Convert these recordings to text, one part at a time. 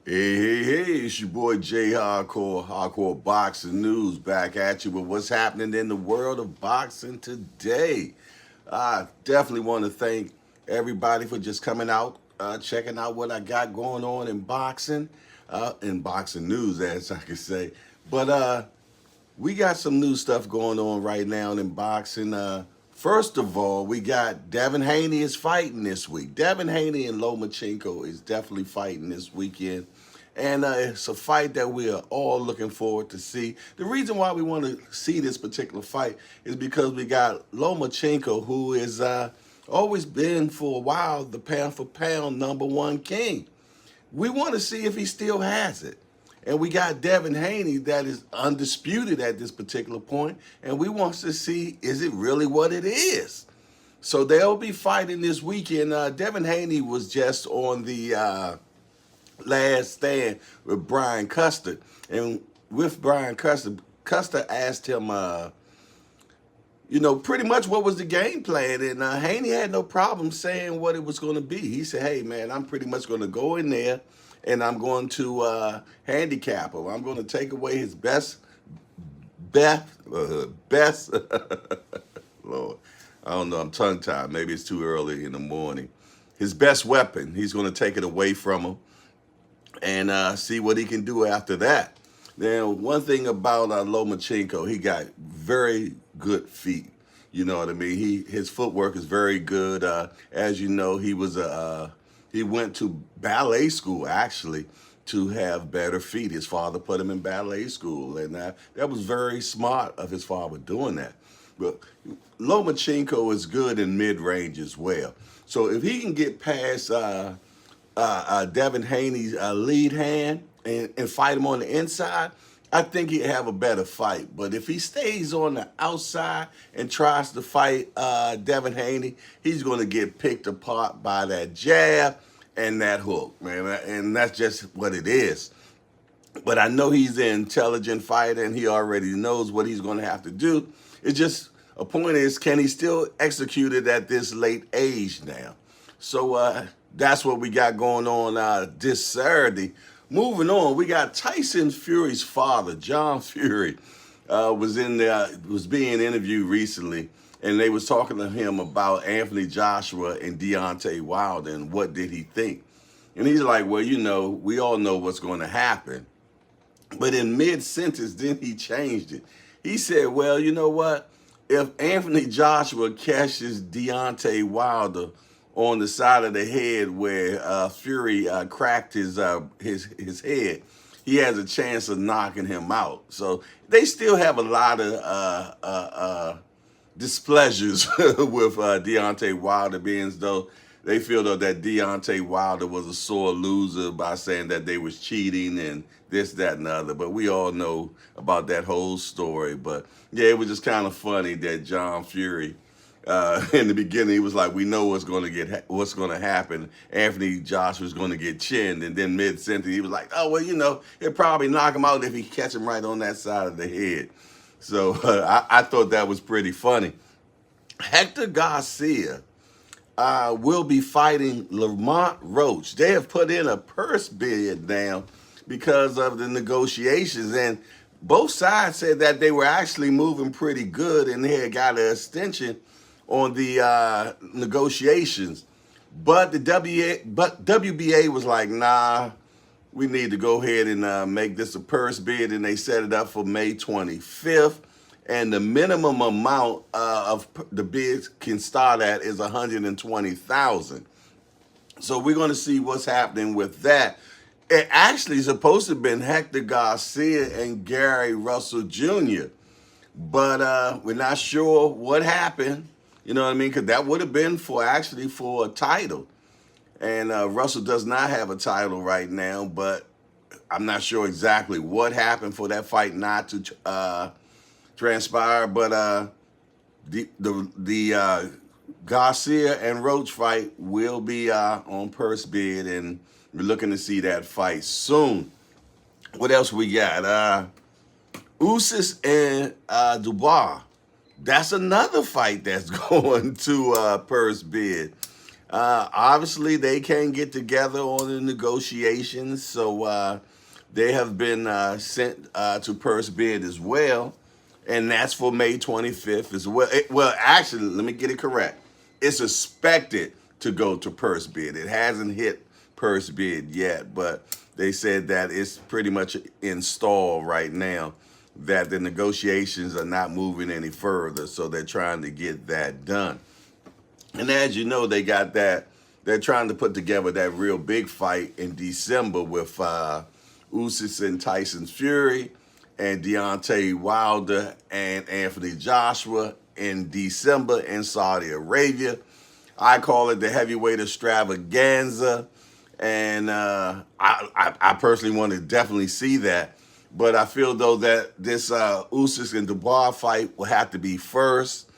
Hey, it's your boy Jay Hardcore Boxing News, back at you with what's happening in the world of boxing today. I definitely want to thank everybody for just coming out, checking out what I got going on in boxing news, as I could say. But we got some new stuff going on right now in boxing. First of all, we got Devin Haney is fighting this week. Devin Haney and Lomachenko is definitely fighting this weekend. And it's a fight that we are all looking forward to see. The reason why we want to see this particular fight is because we got Lomachenko, who is always been for a while the pound for pound #1 king. We want to see if he still has it. And we got Devin Haney that is undisputed at this particular point, and we want to see, is it really what it is? So they'll be fighting this weekend. Devin Haney was just on the last stand with Brian Custer. And with Brian Custer, Custer asked him, pretty much what was the game plan. And Haney had no problem saying what it was going to be. He said, hey, man, I'm pretty much going to go in there and I'm going to handicap him. I'm going to take away his best, Lord, I don't know, I'm tongue-tied. Maybe it's too early in the morning. His best weapon, he's going to take it away from him and see what he can do after that. Now, one thing about Lomachenko, he got very good feet. You know what I mean? His footwork is very good. As you know, he went to ballet school actually to have better feet. His father put him in ballet school, and that was very smart of his father doing that. But Lomachenko is good in mid-range as well. So if he can get past Devin Haney's lead hand and fight him on the inside, I think he'd have a better fight. But if he stays on the outside and tries to fight Devin Haney, he's going to get picked apart by that jab and that hook, man. And that's just what it is. But I know he's an intelligent fighter, and he already knows what he's going to have to do. It's just a point is, can he still execute it at this late age now? So that's what we got going on this Saturday. Moving on, we got Tyson Fury's father, John Fury, was being interviewed recently, and they was talking to him about Anthony Joshua and Deontay Wilder and what did he think. And he's like, well, we all know what's going to happen. But in mid-sentence, then he changed it. He said, well, you know what? If Anthony Joshua catches Deontay Wilder on the side of the head where Fury cracked his head, he has a chance of knocking him out. So they still have a lot of displeasures with Deontay Wilder, being as though they feel though that Deontay Wilder was a sore loser by saying that they was cheating and this, that, and the other. But we all know about that whole story. But yeah, it was just kind of funny that John Fury, in the beginning, he was like, "We know what's going to happen. Anthony Joshua's going to get chinned," and then mid-sentence, he was like, "Oh well, he'll probably knock him out if he catch him right on that side of the head." So I thought that was pretty funny. Hector Garcia will be fighting Lamont Roach. They have put in a purse bid now because of the negotiations, and both sides said that they were actually moving pretty good and they had got an extension on the negotiations. But the WBA was like, nah, we need to go ahead and make this a purse bid, and they set it up for May 25th. And the minimum amount of the bids can start at is $120,000. So we're going to see what's happening with that. It actually is supposed to have been Hector Garcia and Gary Russell Jr., but we're not sure what happened. You know what I mean? Because that would have been for a title. And Russell does not have a title right now, but I'm not sure exactly what happened for that fight not to transpire. But the Garcia and Roach fight will be on purse bid, and we're looking to see that fight soon. What else we got? Usyk and Dubois. That's another fight that's going to purse bid. Obviously, they can't get together on the negotiations, so they have been sent to purse bid as well, and that's for May 25th as well. Well, actually, let me get it correct. It's expected to go to purse bid. It hasn't hit purse bid yet, but they said that it's pretty much installed right now, that the negotiations are not moving any further, so they're trying to get that done. And as you know, they're trying to put together that real big fight in December with Usyk and Tyson Fury and Deontay Wilder and Anthony Joshua in December in Saudi Arabia. I call it the heavyweight extravaganza, and I personally want to definitely see that. But I feel though that this Usyk and Dubois fight will have to be first,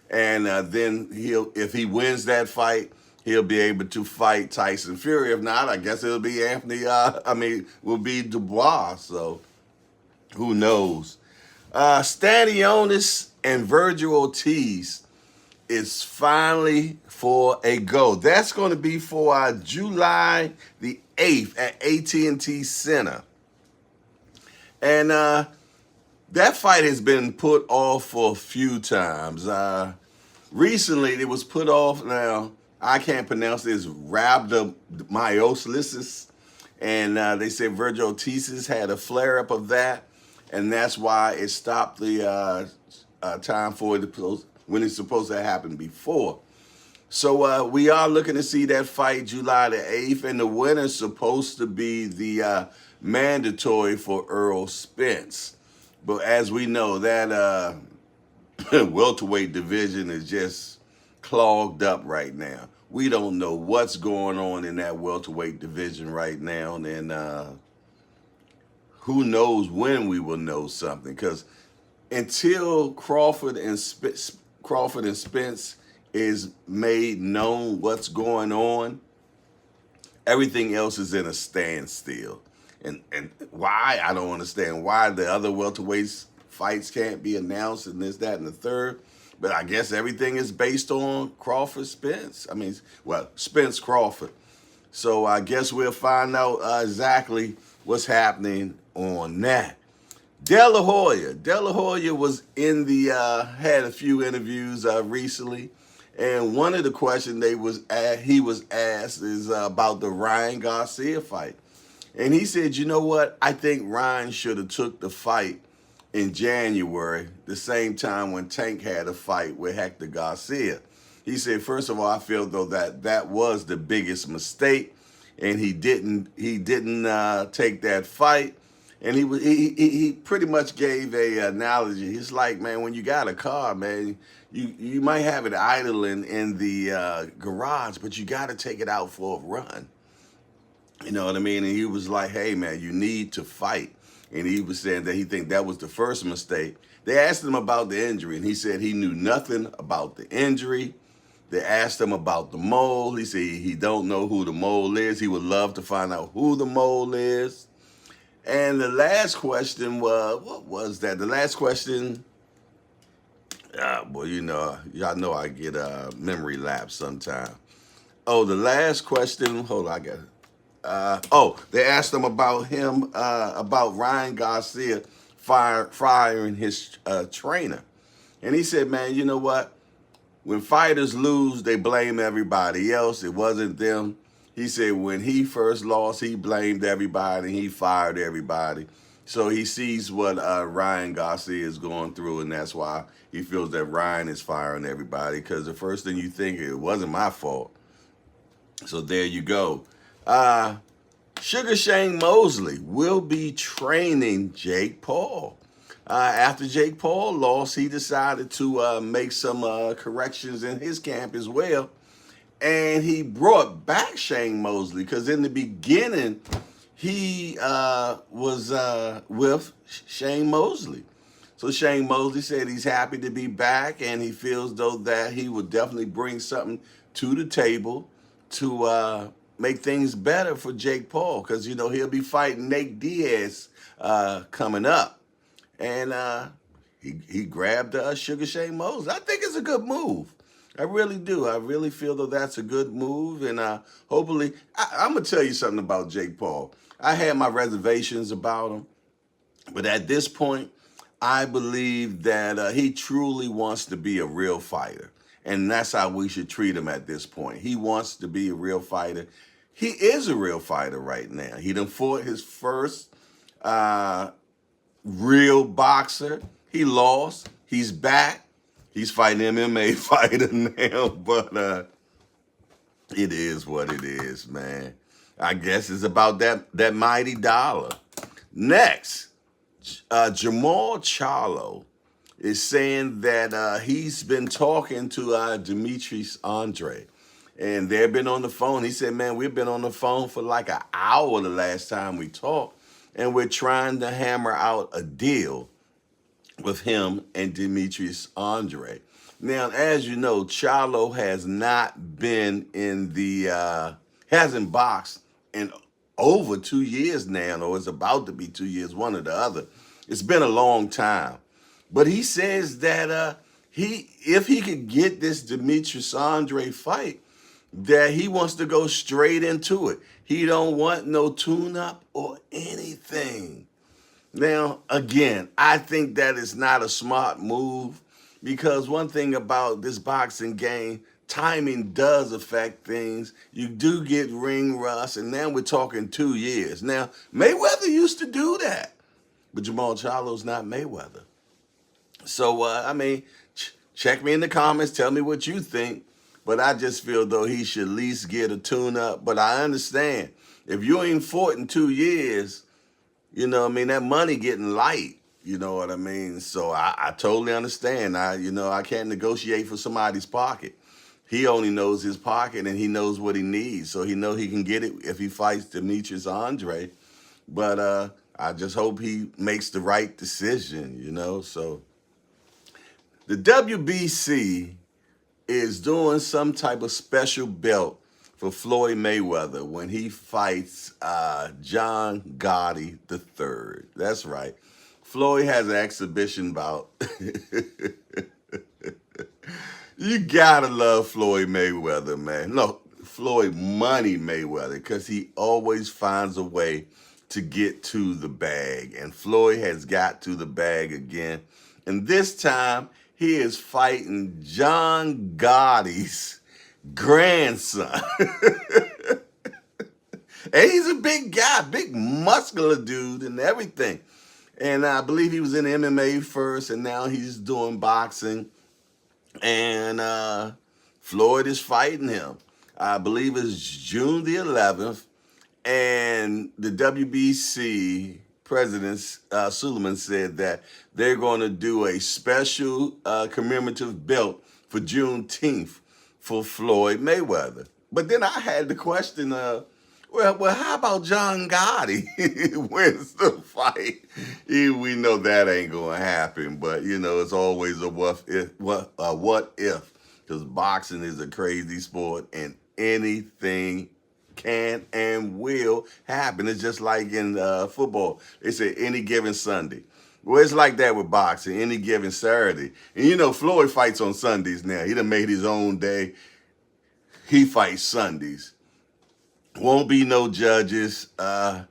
and then if he wins that fight, he'll be able to fight Tyson Fury. If not, I guess it'll be will be Dubois. So who knows? Stanionis and Virgil Ortiz is finally for a go. That's going to be for July the 8th at AT&T Center. And that fight has been put off for a few times. Recently, it was put off. Now, I can't pronounce this, rhabdomyolysis. And they said Virgil Ortiz had a flare-up of that. And that's why it stopped the time for it when it's supposed to happen before. So we are looking to see that fight July the 8th. And the winner's supposed to be the mandatory for Errol Spence. But as we know, that welterweight division is just clogged up right now. We don't know what's going on in that welterweight division right now, and who knows when we will know something. Because until Crawford and Spence is made known what's going on, everything else is in a standstill. And why? I don't understand why the other welterweights fights can't be announced and this, that, and the third. But I guess everything is based on Crawford-Spence. Spence-Crawford. So I guess we'll find out exactly what's happening on that. De La Hoya. De La Hoya was had a few interviews recently. And one of the questions he was asked is about the Ryan Garcia fight. And he said, you know what? I think Ryan should have took the fight in January, the same time when Tank had a fight with Hector Garcia. He said, first of all, I feel though that was the biggest mistake, and he didn't take that fight. And he pretty much gave a analogy. He's like, man, when you got a car, man, you might have it idling in the garage, but you got to take it out for a run. You know what I mean? And he was like, hey, man, you need to fight. And he was saying that he think that was the first mistake. They asked him about the injury, and he said he knew nothing about the injury. They asked him about the mole. He said he don't know who the mole is. He would love to find out who the mole is. And the last question was, what was that? The last question, y'all know I get a memory lapse sometime. Oh, the last question, hold on, I got it. They asked him about Ryan Garcia firing his trainer. And he said, man, you know what? When fighters lose, they blame everybody else. It wasn't them. He said when he first lost, he blamed everybody. He fired everybody. So he sees what Ryan Garcia is going through, and that's why he feels that Ryan is firing everybody, because the first thing you think, it wasn't my fault. So there you go. Sugar Shane Mosley will be training Jake Paul. After Jake Paul lost, he decided to make some corrections in his camp as well. And he brought back Shane Mosley, because in the beginning, he was with Shane Mosley. So Shane Mosley said he's happy to be back, and he feels though that he would definitely bring something to the table to make things better for Jake Paul, because, he'll be fighting Nate Diaz coming up. And he grabbed Sugar Shane Mosley. I think it's a good move. I really do. I really feel that that's a good move, and hopefully, I'm gonna tell you something about Jake Paul. I had my reservations about him, but at this point, I believe that he truly wants to be a real fighter. And that's how we should treat him at this point. He wants to be a real fighter. He is a real fighter right now. He done fought his first uh, real boxer. He lost. He's back. He's fighting MMA fighter now. But it is what it is, man. I guess it's about that mighty dollar. Next, Jamal Charlo is saying that he's been talking to Demetrius Andre, and they've been on the phone. He said, man, we've been on the phone for like an hour the last time we talked, and we're trying to hammer out a deal with him and Demetrius Andre. Now, as you know, Charlo has not been in hasn't boxed in over 2 years now, or it's about to be 2 years, one or the other. It's been a long time. But he says that if he could get this Demetrius Andre fight, that he wants to go straight into it. He don't want no tune-up or anything. Now, again, I think that is not a smart move, because one thing about this boxing game, timing does affect things. You do get ring rust, and now we're talking 2 years. Now, Mayweather used to do that, but Jamal Charlo's not Mayweather. So, check me in the comments. Tell me what you think. But I just feel, though, he should at least get a tune-up. But I understand, if you ain't fought in 2 years, that money getting light. You know what I mean? So I totally understand. I can't negotiate for somebody's pocket. He only knows his pocket, and he knows what he needs. So he knows he can get it if he fights Demetrius Andre. But I just hope he makes the right decision, So the WBC is doing some type of special belt for Floyd Mayweather when he fights John Gotti III. That's right. Floyd has an exhibition bout. You gotta love Floyd Mayweather, man. No, Floyd Money Mayweather, because he always finds a way to get to the bag. And Floyd has got to the bag again. And this time, he is fighting John Gotti's grandson. And he's a big guy, big muscular dude and everything. And I believe he was in MMA first, and now he's doing boxing. And Floyd is fighting him. I believe it's June the 11th. And the WBC President Suleiman said that they're going to do a special commemorative belt for Juneteenth for Floyd Mayweather. But then I had the question, well, how about John Gotti wins the fight? We know that ain't going to happen, but, it's always a what if, because boxing is a crazy sport, and anything can and will happen. It's just like in football. They say any given Sunday. Well, it's like that with boxing, any given Saturday. And Floyd fights on Sundays now. He done made his own day. He fights Sundays. Won't be no judges. I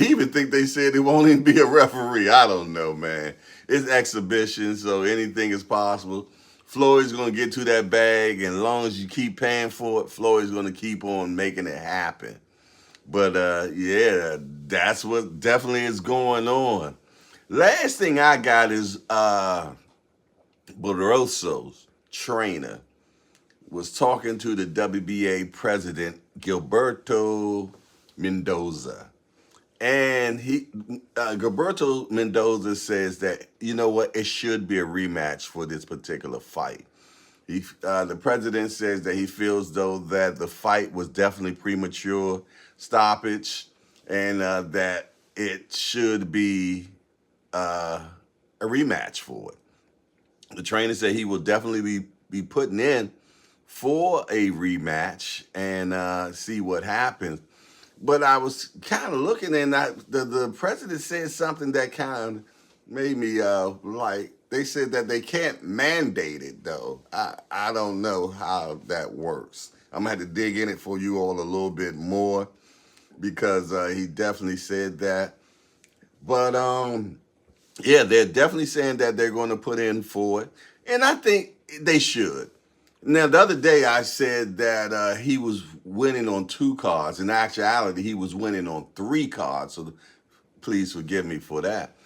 even think they said it won't even be a referee. I don't know, man. It's exhibition, so anything is possible. Floyd's going to get to that bag, and as long as you keep paying for it, Floyd's going to keep on making it happen. But, yeah, that's what definitely is going on. Last thing I got is Barroso's trainer was talking to the WBA president, Gilberto Mendoza. And Gilberto Mendoza says that, it should be a rematch for this particular fight. The president says that he feels, though, that the fight was definitely premature stoppage, and that it should be a rematch for it. The trainer said he will definitely be putting in for a rematch and see what happens. But I was kind of looking, and the president said something that kind of made me they said that they can't mandate it though. I don't know how that works. I'm gonna have to dig in it for you all a little bit more because he definitely said that. But yeah, they're definitely saying that they're going to put in for it, and I think they should. Now, the other day I said that he was winning on 2 cards. In actuality, he was winning on 3 cards. So please forgive me for that.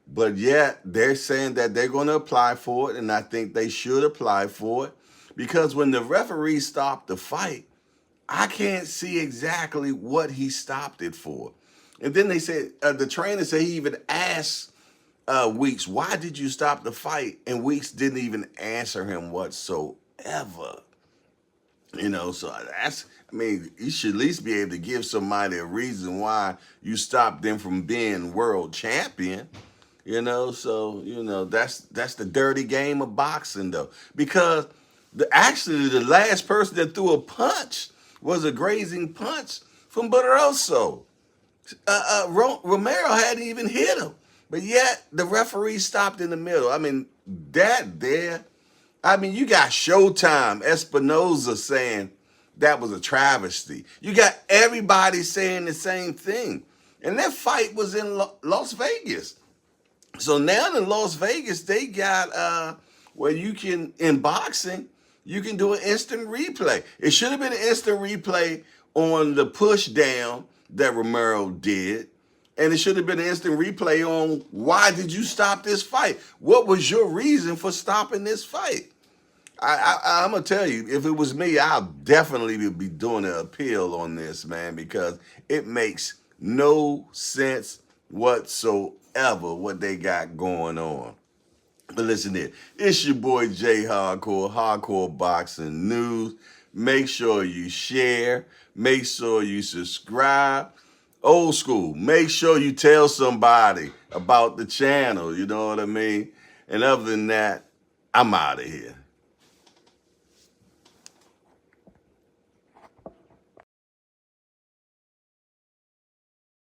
But yet they're saying that they're going to apply for it, and I think they should apply for it because when the referee stopped the fight, I can't see exactly what he stopped it for. And then they said the trainer said he even asked Weeks, "Why did you stop the fight?" And Weeks didn't even answer him whatsoever. You know, so that's, I mean, you should at least be able to give somebody a reason why you stopped them from being world champion. You know, so that's the dirty game of boxing, though, because actually the last person that threw a punch was a grazing punch from Buderoso. Romero hadn't even hit him, but yet the referee stopped in the middle. I mean, that there. I mean, you got Showtime Espinoza saying that was a travesty. You got everybody saying the same thing, and that fight was in Las Vegas. So now in Las Vegas, they got where you can, in boxing, you can do an instant replay. It should have been an instant replay on the push down that Romero did. And it should have been an instant replay on why did you stop this fight? What was your reason for stopping this fight? I'm going to tell you, if it was me, I'll definitely be doing an appeal on this, man, because it makes no sense whatsoever what they got going on. But listen here, it's your boy Jay Hardcore Boxing News. Make sure you share. Make sure you subscribe. Old school, make sure you tell somebody about the channel. You know what I mean? And other than that, I'm out of here.